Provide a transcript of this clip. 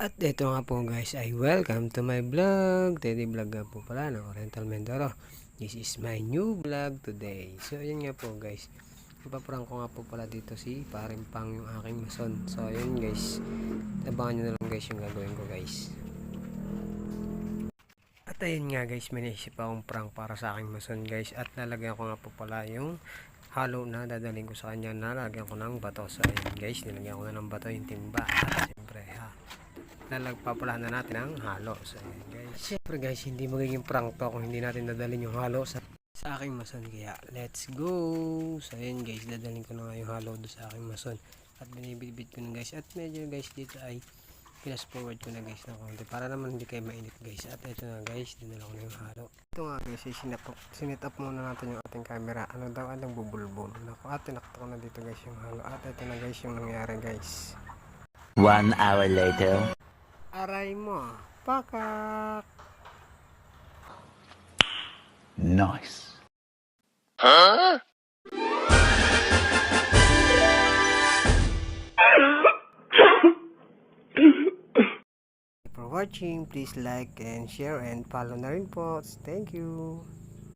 At ito nga po guys ay welcome to my vlog. Teddy vlog nga po pala ng Oriental Mindoro. This is my new vlog today. So ayun nga po guys, ipaprank ko nga po pala dito si Paring Pang yung aking mason. So ayun guys, abangan nyo na lang guys yung gagawin ko guys. At ayun nga guys, may naisip akong prank para sa aking mason guys. At lalagyan ko nga po pala yung halo na dadalhin ko sa kanya, na lalagyan ko ng bato. So ayun guys, nilagyan ko na ng bato yung timba. At siyempre lalagpapalahan na natin ang halo. So ayun guys, siyempre guys, hindi magiging prank to kung hindi natin dadalhin yung halo sa aking mason. Kaya let's go. So ayun guys, dadalhin ko na nga yung halo do sa aking mason. At binibitbit ko na guys. At medyo guys dito ay fast forward ko na guys ng konti para naman hindi kayo mainit guys. At ito na guys, dinala ko na yung halo. Ito nga guys, sinit up muna natin yung ating camera. Ano daw, anong bubulbol. Ako at tinakta ko na dito guys yung halo. At ito na guys yung nangyari guys. 1 hour later. Aray mo, pakak. Nice. For watching, please like and share and follow na rin po. Thank you.